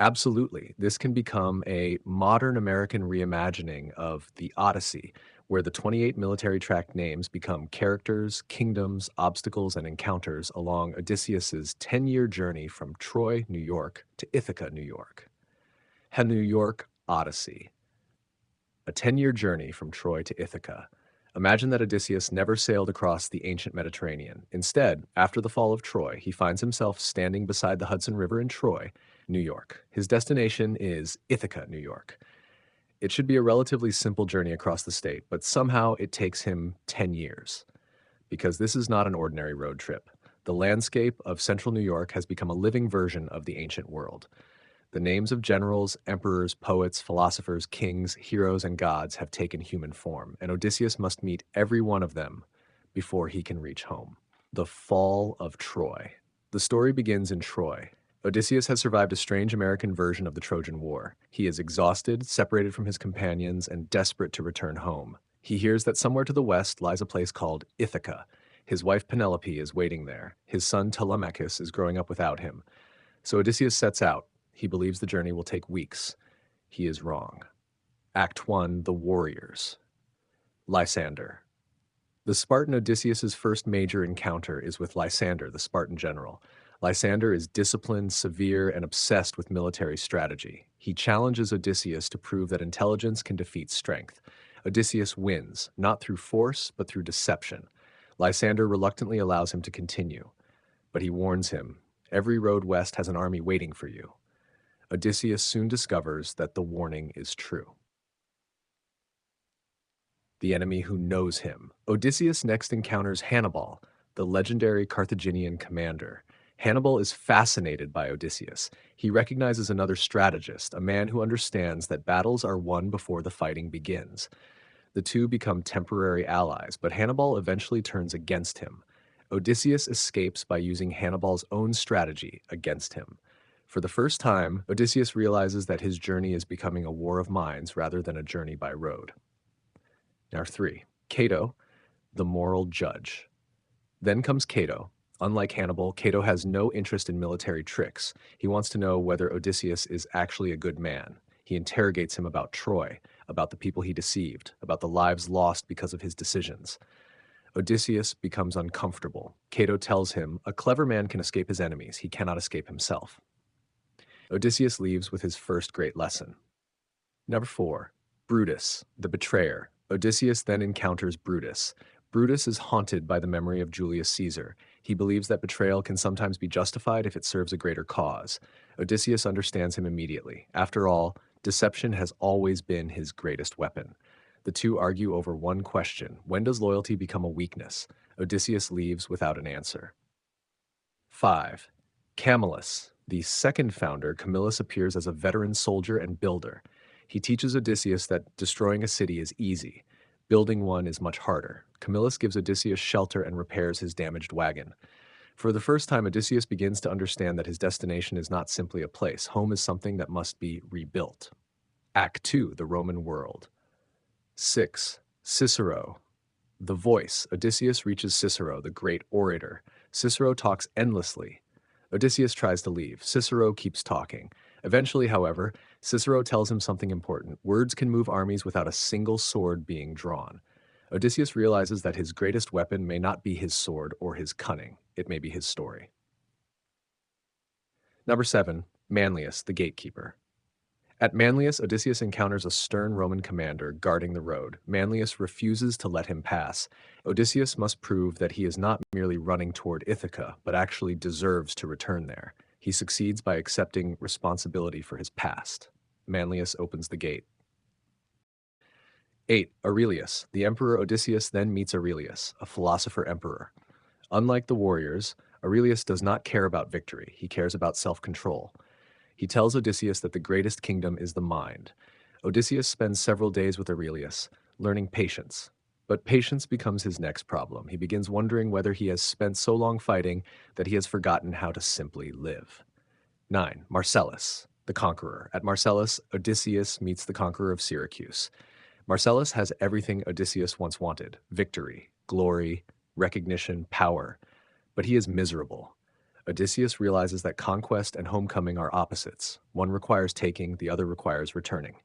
Absolutely. This can become a modern American reimagining of the Odyssey, where the 28 military tract names become characters, kingdoms, obstacles, and encounters along Odysseus's 10-year journey from Troy, New York to Ithaca, New York. New York Odyssey, a 10-year journey from Troy to Ithaca. Imagine that Odysseus never sailed across the ancient Mediterranean. Instead, after the fall of Troy, he finds himself standing beside the Hudson River in Troy, New York. His destination is Ithaca, New York. It should be a relatively simple journey across the state, but somehow it takes him 10 years. Because this is not an ordinary road trip. The landscape of central New York has become a living version of the ancient world. The names of generals, emperors, poets, philosophers, kings, heroes, and gods have taken human form, and Odysseus must meet every one of them before he can reach home. The fall of Troy. The story begins in Troy. Odysseus has survived a strange American version of the Trojan War. He is exhausted, separated from his companions, and desperate to return home. He hears that somewhere to the west lies a place called Ithaca. His wife Penelope is waiting there. His son Telemachus is growing up without him. So Odysseus sets out. He believes the journey will take weeks. He is wrong. Act 1, The Warriors. Lysander. The Spartan Odysseus's first major encounter is with Lysander, the Spartan general. Lysander is disciplined, severe, and obsessed with military strategy. He challenges Odysseus to prove that intelligence can defeat strength. Odysseus wins, not through force, but through deception. Lysander reluctantly allows him to continue, but he warns him, "Every road west has an army waiting for you." Odysseus soon discovers that the warning is true. The enemy who knows him. Odysseus next encounters Hannibal, the legendary Carthaginian commander. Hannibal is fascinated by Odysseus. He recognizes another strategist, a man who understands that battles are won before the fighting begins. The two become temporary allies, but Hannibal eventually turns against him. Odysseus escapes by using Hannibal's own strategy against him. For the first time, Odysseus realizes that his journey is becoming a war of minds rather than a journey by road. Now 3. Cato, the moral judge. Then comes Cato. Unlike Hannibal, Cato has no interest in military tricks. He wants to know whether Odysseus is actually a good man. He interrogates him about Troy, about the people he deceived, about the lives lost because of his decisions. Odysseus becomes uncomfortable. Cato tells him, a clever man can escape his enemies, he cannot escape himself. Odysseus leaves with his first great lesson. Number 4. Brutus, the betrayer. Odysseus then encounters Brutus. Brutus is haunted by the memory of Julius Caesar. He believes that betrayal can sometimes be justified if it serves a greater cause. Odysseus understands him immediately. After all, deception has always been his greatest weapon. The two argue over one question: when does loyalty become a weakness? Odysseus leaves without an answer. 5. Camillus. The second founder, Camillus appears as a veteran soldier and builder. He teaches Odysseus that destroying a city is easy. Building one is much harder. Camillus gives Odysseus shelter and repairs his damaged wagon. For the first time, Odysseus begins to understand that his destination is not simply a place. Home is something that must be rebuilt. Act 2, The Roman World. 6. Cicero. The voice. Odysseus reaches Cicero, the great orator. Cicero talks endlessly. Odysseus tries to leave. Cicero keeps talking. Eventually, however, Cicero tells him something important. Words can move armies without a single sword being drawn. Odysseus realizes that his greatest weapon may not be his sword or his cunning. It may be his story. Number 7. Manlius, the gatekeeper. At Manlius, Odysseus encounters a stern Roman commander guarding the road. Manlius refuses to let him pass. Odysseus must prove that he is not merely running toward Ithaca, but actually deserves to return there. He succeeds by accepting responsibility for his past. Manlius opens the gate. 8. Aurelius. The Emperor Odysseus then meets Aurelius, a philosopher emperor. Unlike the warriors, Aurelius does not care about victory. He cares about self-control. He tells Odysseus that the greatest kingdom is the mind. Odysseus spends several days with Aurelius, learning patience. But patience becomes his next problem. He begins wondering whether he has spent so long fighting that he has forgotten how to simply live. 9. Marcellus, the conqueror. At Marcellus, Odysseus meets the conqueror of Syracuse. Marcellus has everything Odysseus once wanted: victory, glory, recognition, power. But he is miserable. Odysseus realizes that conquest and homecoming are opposites. One requires taking, the other requires returning.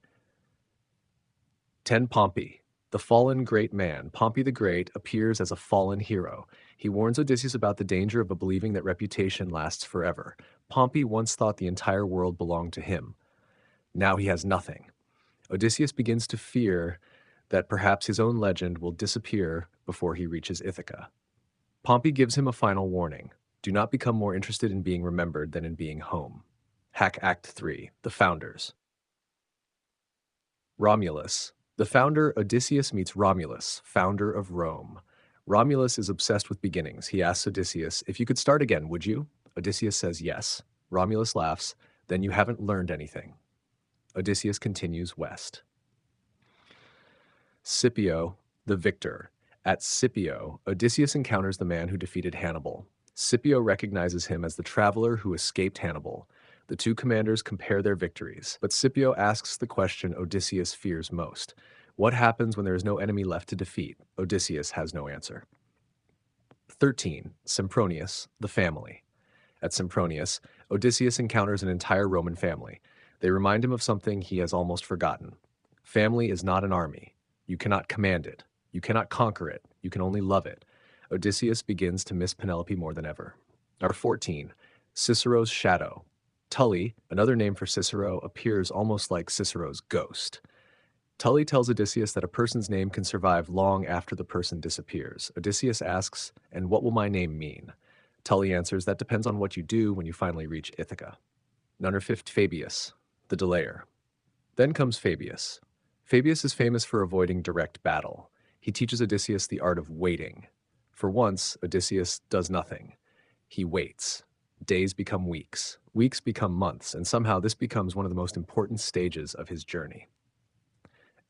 10. Pompey. The fallen great man, Pompey the Great, appears as a fallen hero. He warns Odysseus about the danger of believing that reputation lasts forever. Pompey once thought the entire world belonged to him. Now he has nothing. Odysseus begins to fear that perhaps his own legend will disappear before he reaches Ithaca. Pompey gives him a final warning. Do not become more interested in being remembered than in being home. Act 3. The Founders. Romulus. The founder Odysseus meets Romulus, founder of Rome. Romulus is obsessed with beginnings. He asks Odysseus, if you could start again, would you? Odysseus says yes. Romulus laughs, then you haven't learned anything. Odysseus continues west. Scipio, the victor. At Scipio, Odysseus encounters the man who defeated Hannibal. Scipio recognizes him as the traveler who escaped Hannibal. The two commanders compare their victories, but Scipio asks the question Odysseus fears most. What happens when there is no enemy left to defeat? Odysseus has no answer. 13. Sempronius, the family. At Sempronius, Odysseus encounters an entire Roman family. They remind him of something he has almost forgotten. Family is not an army. You cannot command it. You cannot conquer it. You can only love it. Odysseus begins to miss Penelope more than ever. Number 14. Cicero's shadow. Tully, another name for Cicero, appears almost like Cicero's ghost. Tully tells Odysseus that a person's name can survive long after the person disappears. Odysseus asks, and what will my name mean? Tully answers, that depends on what you do when you finally reach Ithaca. Number 15. Fabius, the delayer. Then comes Fabius. Fabius is famous for avoiding direct battle. He teaches Odysseus the art of waiting. For once, Odysseus does nothing. He waits. Days become weeks. Weeks become months, and somehow this becomes one of the most important stages of his journey.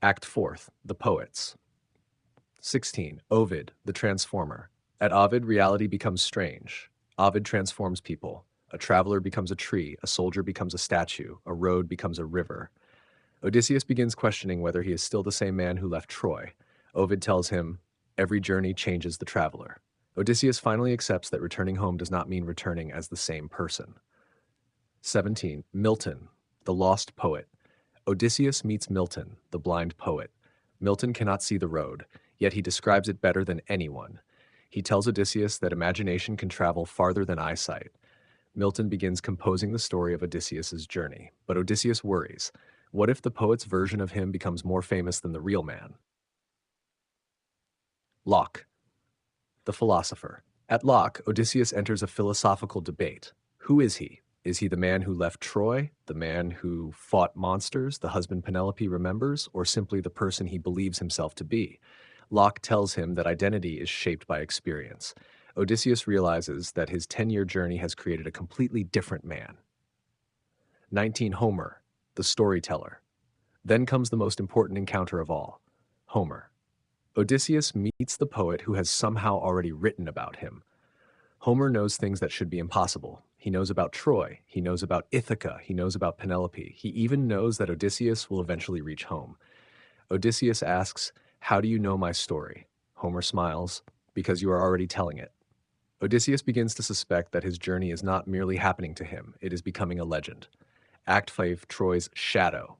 Act 4. The Poets. 16. Ovid, the transformer. At Ovid, reality becomes strange. Ovid transforms people. A traveler becomes a tree, a soldier becomes a statue, a road becomes a river. Odysseus begins questioning whether he is still the same man who left Troy. Ovid tells him, every journey changes the traveler. Odysseus finally accepts that returning home does not mean returning as the same person. 17. Milton, the lost poet. Odysseus meets Milton, the blind poet. Milton cannot see the road, yet he describes it better than anyone. He tells Odysseus that imagination can travel farther than eyesight. Milton begins composing the story of Odysseus's journey, but Odysseus worries. What if the poet's version of him becomes more famous than the real man? Locke, the philosopher. At Locke, Odysseus enters a philosophical debate. Who is he? Is he the man who left Troy, the man who fought monsters, the husband Penelope remembers, or simply the person he believes himself to be? Locke tells him that identity is shaped by experience. Odysseus realizes that his 10-year journey has created a completely different man. 19. Homer, the storyteller. Then comes the most important encounter of all, Homer. Odysseus meets the poet who has somehow already written about him. Homer knows things that should be impossible. He knows about Troy. He knows about Ithaca. He knows about Penelope. He even knows that Odysseus will eventually reach home. Odysseus asks, how do you know my story? Homer smiles, because you are already telling it. Odysseus begins to suspect that his journey is not merely happening to him, it is becoming a legend. Act 5, Troy's shadow.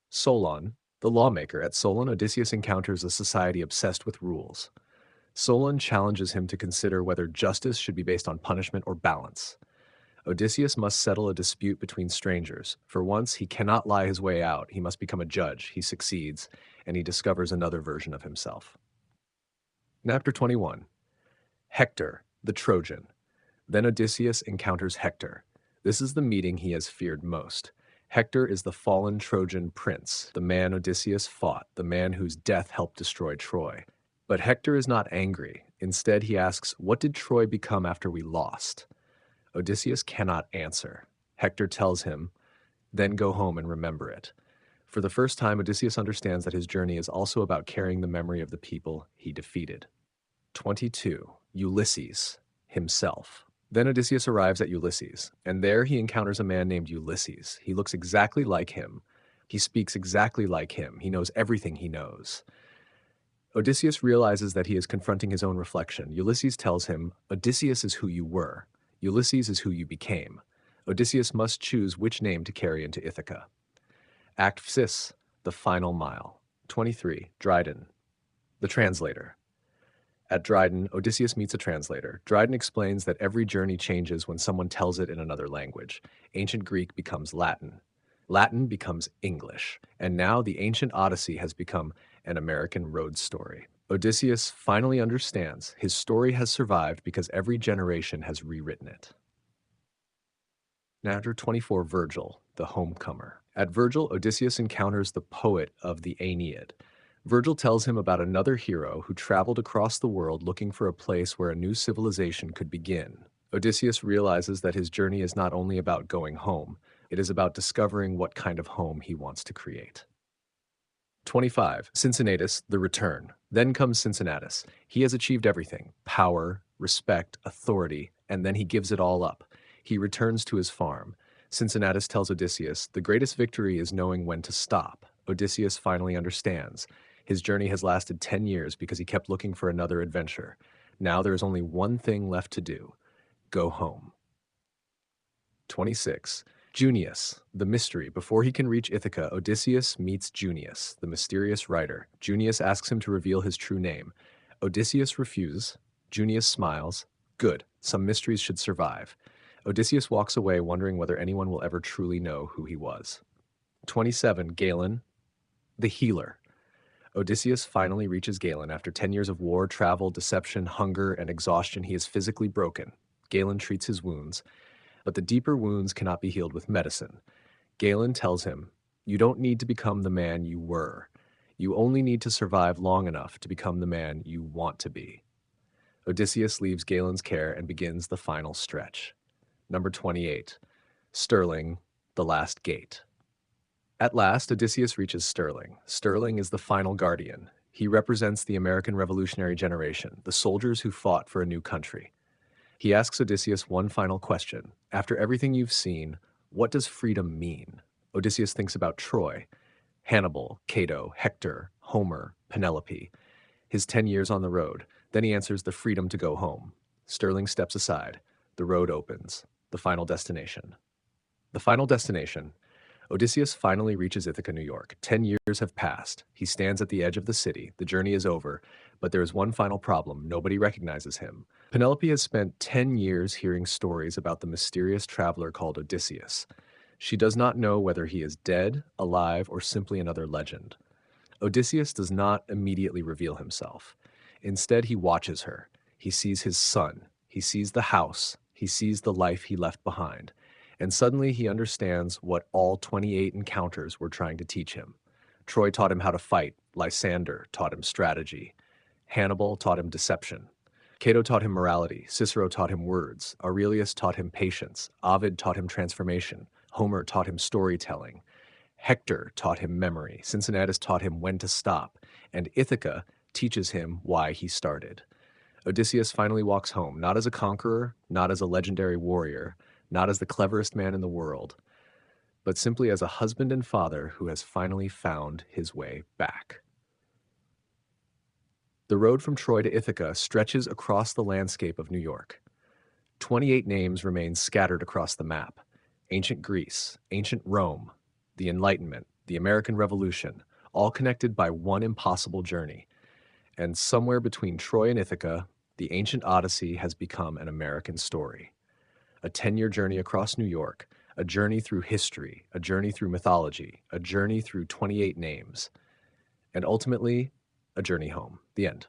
Solon, the lawmaker. At Solon, Odysseus encounters a society obsessed with rules. Solon challenges him to consider whether justice should be based on punishment or balance. Odysseus must settle a dispute between strangers. For once, he cannot lie his way out. He must become a judge. He succeeds, and he discovers another version of himself. Chapter 21. Hector, the Trojan. Then Odysseus encounters Hector. This is the meeting he has feared most. Hector is the fallen Trojan prince, the man Odysseus fought, the man whose death helped destroy Troy. But Hector is not angry. Instead, he asks, what did Troy become after we lost? Odysseus cannot answer. Hector tells him, then go home and remember it. For the first time, Odysseus understands that his journey is also about carrying the memory of the people he defeated. 22. Ulysses, himself. Then Odysseus arrives at Ulysses, and there he encounters a man named Ulysses. He looks exactly like him. He speaks exactly like him. He knows everything he knows. Odysseus realizes that he is confronting his own reflection. Ulysses tells him, Odysseus is who you were. Ulysses is who you became. Odysseus must choose which name to carry into Ithaca. Act 6, The Final Mile. 23, Dryden. The translator. At Dryden, Odysseus meets a translator. Dryden explains that every journey changes when someone tells it in another language. Ancient Greek becomes Latin. Latin becomes English. And now the ancient Odyssey has become an American road story. Odysseus finally understands his story has survived because every generation has rewritten it. Chapter 24, Virgil, the Homecomer. At Virgil, Odysseus encounters the poet of the Aeneid. Virgil tells him about another hero who traveled across the world looking for a place where a new civilization could begin. Odysseus realizes that his journey is not only about going home, it is about discovering what kind of home he wants to create. 25. Cincinnatus, the Return. Then comes Cincinnatus. He has achieved everything: power, respect, authority, and then he gives it all up. He returns to his farm. Cincinnatus tells Odysseus, the greatest victory is knowing when to stop. Odysseus finally understands. His journey has lasted 10 years because he kept looking for another adventure. Now there is only one thing left to do: go home. 26. Junius, the Mystery. Before he can reach Ithaca, Odysseus meets Junius, the mysterious writer. Junius asks him to reveal his true name. Odysseus refuses. Junius smiles. Good, some mysteries should survive. Odysseus walks away wondering whether anyone will ever truly know who he was. 27. Galen, the Healer. Odysseus finally reaches Galen. After 10 years of war, travel, deception, hunger, and exhaustion, he is physically broken. Galen treats his wounds, but the deeper wounds cannot be healed with medicine. Galen tells him, you don't need to become the man you were. You only need to survive long enough to become the man you want to be. Odysseus leaves Galen's care and begins the final stretch. Number 28. Stirling, the Last Gate. At last, Odysseus reaches Stirling. Stirling is the final guardian. He represents the American Revolutionary generation, the soldiers who fought for a new country. He asks Odysseus one final question. After everything you've seen, what does freedom mean? Odysseus thinks about Troy, Hannibal, Cato, Hector, Homer, Penelope, his 10 years on the road. Then he answers the freedom to go home. Stirling steps aside. The road opens. The final destination. The final destination. Odysseus finally reaches Ithaca, New York. 10 years have passed. He stands at the edge of the city. The journey is over, but there is one final problem. Nobody recognizes him. Penelope has spent 10 years hearing stories about the mysterious traveler called Odysseus. She does not know whether he is dead, alive, or simply another legend. Odysseus does not immediately reveal himself. Instead, he watches her. He sees his son. He sees the house. He sees the life he left behind. And suddenly he understands what all 28 encounters were trying to teach him. Troy taught him how to fight. Lysander taught him strategy. Hannibal taught him deception. Cato taught him morality. Cicero taught him words. Aurelius taught him patience. Ovid taught him transformation. Homer taught him storytelling. Hector taught him memory. Cincinnatus taught him when to stop. And Ithaca teaches him why he started. Odysseus finally walks home, not as a conqueror, not as a legendary warrior, not as the cleverest man in the world, but simply as a husband and father who has finally found his way back. The road from Troy to Ithaca stretches across the landscape of New York. 28 names remain scattered across the map. Ancient Greece, ancient Rome, the Enlightenment, the American Revolution, all connected by one impossible journey. And somewhere between Troy and Ithaca, the ancient Odyssey has become an American story. A 10-year journey across New York, a journey through history, a journey through mythology, a journey through 28 names, and ultimately, a journey home. The end.